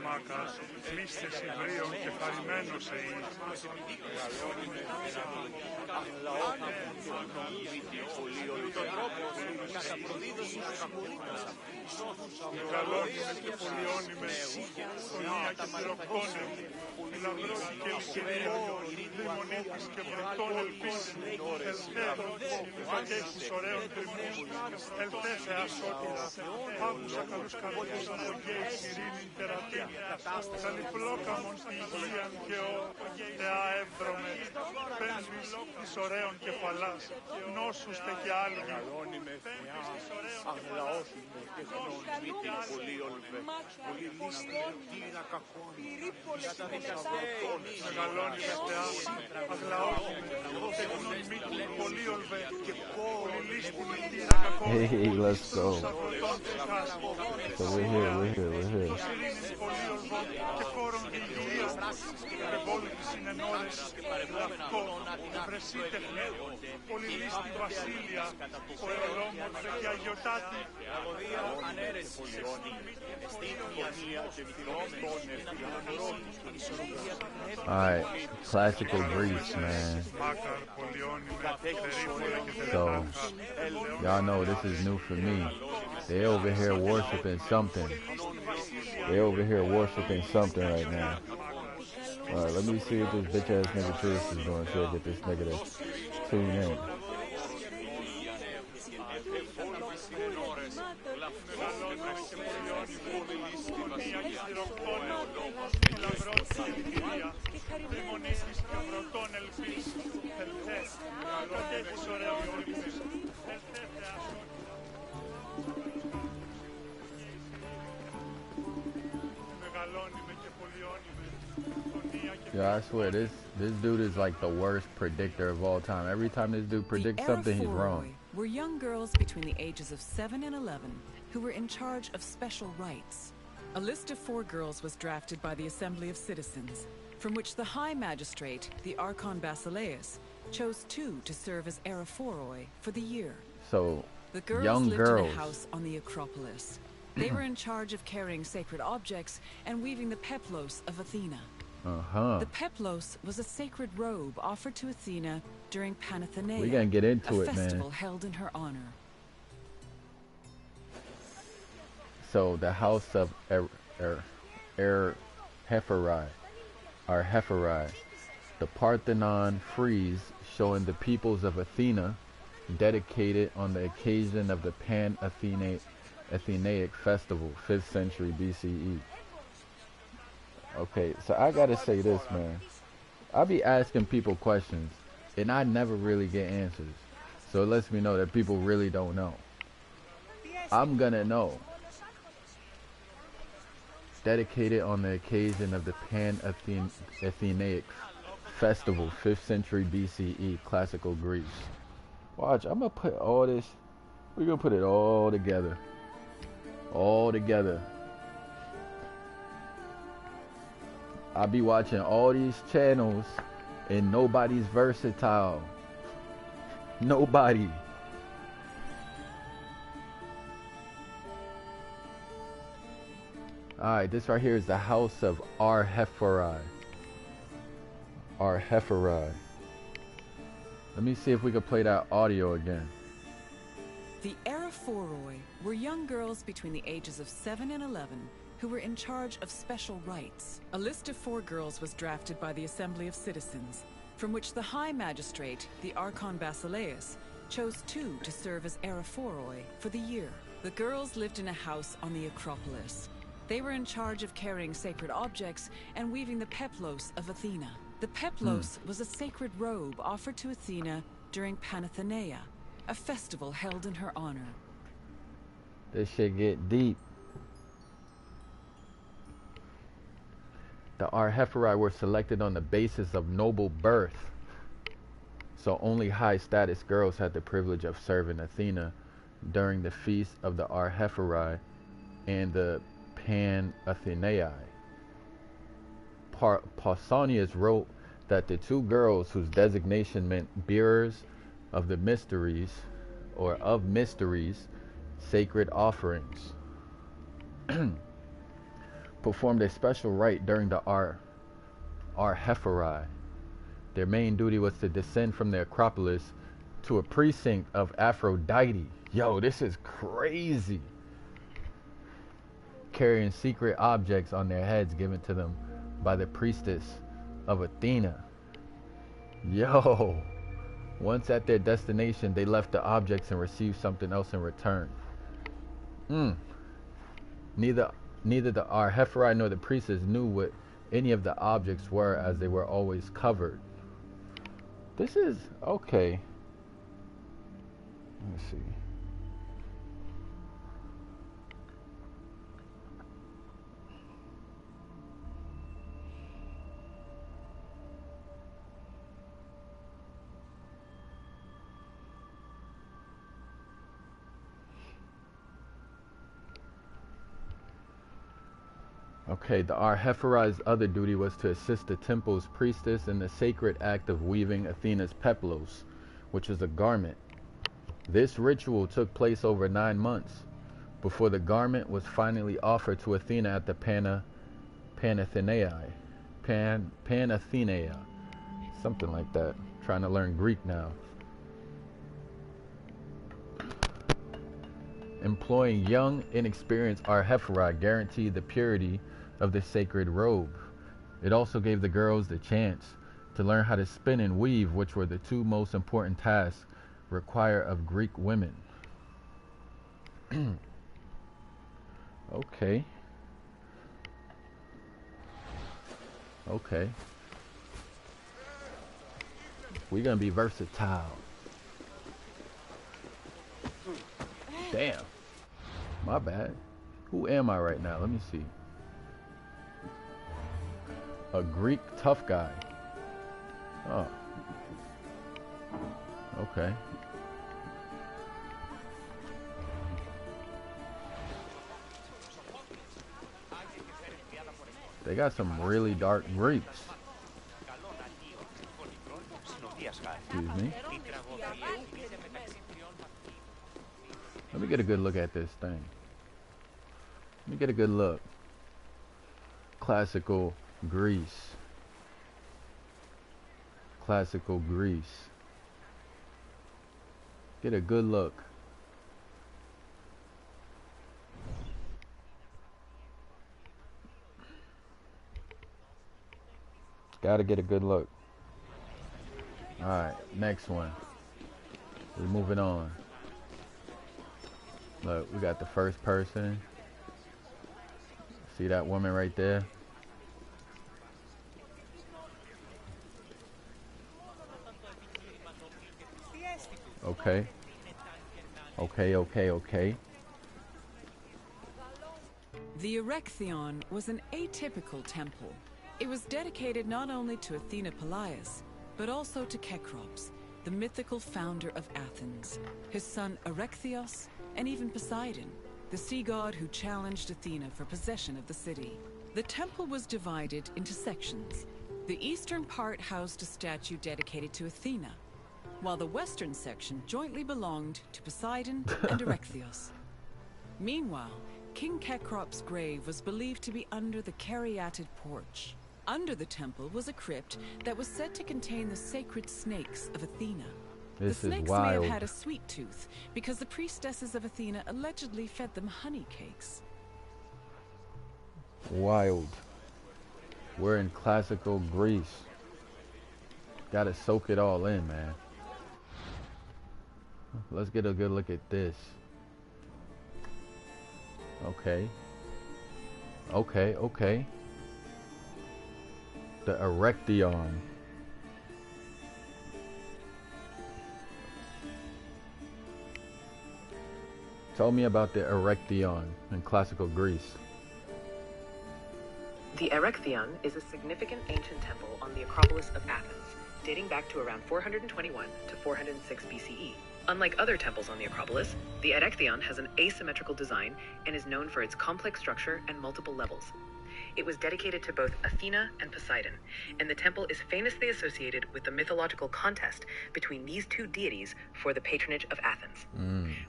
Μάκας, μίστες Ιδρύων και χαρημένος εείς. Μεγαλώνουμε και πολιώνουμε, φωνία και πυροκτώνε, λαμπρότη και ελκυρία, δαιμονίτης και βρετών ελπίς, ελθέ, ωραίων τριμμούς, ελθέ Θεά σώτηρα, άκουσα καλούς καρδιούς από γέης ειρήνη τερατή, καλυπλόκαμον τη υγείαν και ο Θεά εύδρομε, πέμβεις της ωραίων κεφαλάς, νόσουστε και άλγοι, πέμβεις της ωραίων κεφαλάς, πολύ λίστη, τίνα κακόν, μεγαλώνεις Θεά, αγλαόχημε, τεχνών μήκη, πολύ ολβέ, πολύ λίστη με τίνα κακόν. Hey, let's go. So we're here. Και χώρον διηγηρία, ευόλυτοι συνενόρες, λαυτό, ευρεσίτεχνε, πολυλίστη βασίλεια, ο εολόμορφε και αγιοτάτη. Alright, classical Greece, man. So, y'all know this is new for me. They over here worshiping something. Right now. Alright, let me see what this bitch ass nigga Chris is doing so I get this nigga to tune in. Yeah, I swear this dude is like the worst predictor of all time. Every time this dude predicts something, he's wrong. Were young girls between the ages of 7 and 11 who were in charge of special rites. A list of 4 girls was drafted by the Assembly of Citizens, from which the High Magistrate, the Archon Basileus, chose 2 to serve as Araphoroi for the year. So, the girls young lived girls in a house on the Acropolis. They were in charge of carrying sacred objects and weaving the peplos of Athena. The peplos was a sacred robe offered to Athena during Panathenaea, we gonna get into a it, festival man. held in her honor. So the house of Hepheri, the Parthenon frieze showing the peoples of Athena, dedicated on the occasion of the Pan-Athenaic festival, 5th century BCE. Okay, so I gotta say this, man. I be asking people questions, and I never really get answers. So it lets me know that people really don't know. I'm gonna know. Dedicated on the occasion of the Pan-Athenaic festival, 5th century BCE, classical Greece. Watch, I'm gonna put all this, we're gonna put it all together. All together. I be watching all these channels and nobody's versatile. Nobody. Alright, this right here is the house of Hepheri. Hepheri. Let me see if we can play that audio again. The Araphoroi were young girls between the ages of 7 and 11 who were in charge of special rites. A list of 4 girls was drafted by the Assembly of Citizens, from which the High Magistrate, the Archon Basileus, chose 2 to serve as Araphoroi for the year. The girls lived in a house on the Acropolis. They were in charge of carrying sacred objects and weaving the peplos of Athena. The peplos was a sacred robe offered to Athena during Panathenaea, a festival held in her honor. This shit get deep. The Hepheri were selected on the basis of noble birth. So only high status girls had the privilege of serving Athena during the feast of the Hepheri and the Pan-Athenaei. Pausanias wrote that the 2 girls whose designation meant bearers of the mysteries, or of mysteries, sacred offerings. performed a special rite during the Arhephori. Their main duty was to descend from the Acropolis to a precinct of Aphrodite. Yo, this is crazy. Carrying secret objects on their heads given to them by the priestess of Athena. Yo, once at their destination, they left the objects and received something else in return. Neither the Arhephori nor the priestess knew what any of the objects were, as they were always covered. This is okay. Let me see. Okay, the Arhephori's other duty was to assist the temple's priestess in the sacred act of weaving Athena's peplos, which is a garment. This ritual took place over 9 months before the garment was finally offered to Athena at the Panathenaea. Something like that. Trying to learn Greek now. Employing young, inexperienced Arhephori guaranteed the purity of the sacred robe. It also gave the girls the chance to learn how to spin and weave, which were the two most important tasks required of Greek women. Okay. Okay. We're gonna be versatile. Damn. My bad. Who am I right now? Let me see. A Greek tough guy. Oh. Okay. They got some really dark Greeks. Excuse me. Let me get a good look at this thing. Let me get a good look. Classical Greece. Classical Greece. Get a good look. Gotta get a good look. Alright, next one. We're moving on. Look, we got the first person. See that woman right there? Okay. Okay. The Erechtheion was an atypical temple. It was dedicated not only to Athena Polias, but also to Cecrops, the mythical founder of Athens, his son Erechtheos, and even Poseidon, the sea god who challenged Athena for possession of the city. The temple was divided into sections. The eastern part housed a statue dedicated to Athena, while the western section jointly belonged to Poseidon and Erechtheos. Meanwhile, King Cecrops' grave was believed to be under the caryatid porch. Under the temple was a crypt that was said to contain the sacred snakes of Athena. The snakes may have had a sweet tooth because the priestesses of Athena allegedly fed them honey cakes. Wild. We're in classical Greece. Gotta soak it all in, man. Let's get a good look at this. Okay. The Erechtheion. Tell me about the Erechtheion in classical Greece. The Erechtheion is a significant ancient temple on the Acropolis of Athens, dating back to around 421 to 406 BCE. Unlike other temples on the Acropolis, the Erechtheion has an asymmetrical design and is known for its complex structure and multiple levels. It was dedicated to both Athena and Poseidon, and the temple is famously associated with the mythological contest between these two deities for the patronage of Athens.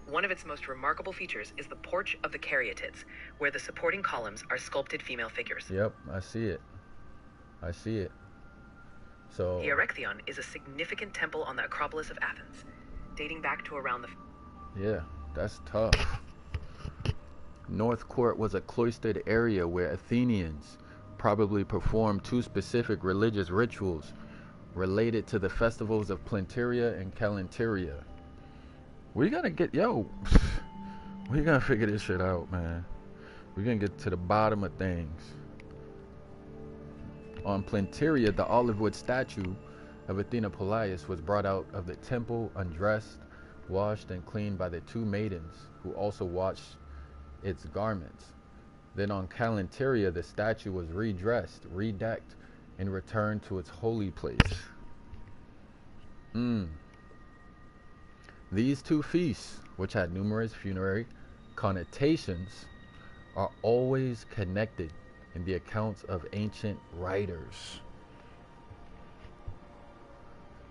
One of its most remarkable features is the Porch of the Caryatids, where the supporting columns are sculpted female figures. Yep, I see it. I see it. So the Erechtheion is a significant temple on the Acropolis of Athens, dating back to around the... Yeah, that's tough. North Court was a cloistered area where Athenians probably performed two specific religious rituals related to the festivals of Plynteria and Calenteria. We gotta get, we gotta figure this shit out, man. We're gonna get to the bottom of things. On Plynteria, the olive wood statue of Athena Polias was brought out of the temple, undressed, washed, and cleaned by the two maidens, who also washed its garments. Then on Calenteria, the statue was redressed, redecked, and returned to its holy place. These two feasts, which had numerous funerary connotations, are always connected in the accounts of ancient writers.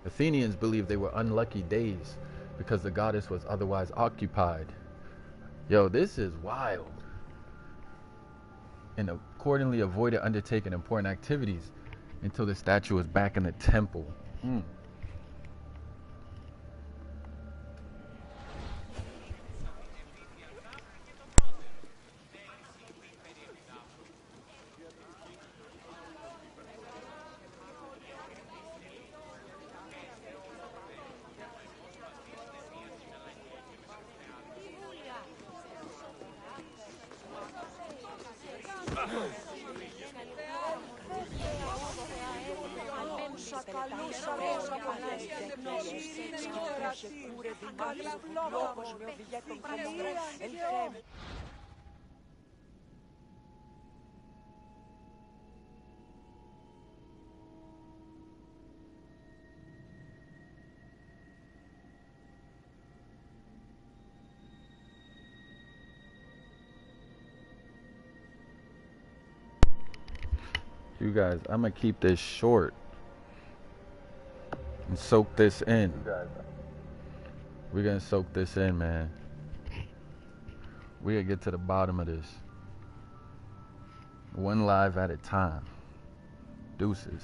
Athenians believed they were unlucky days because the goddess was otherwise occupied. Yo, this is wild. And accordingly avoided undertaking important activities until the statue was back in the temple. You guys, I'm gonna keep this short and soak this in. We're gonna soak this in, man. We gotta get to the bottom of this. One live at a time. Deuces.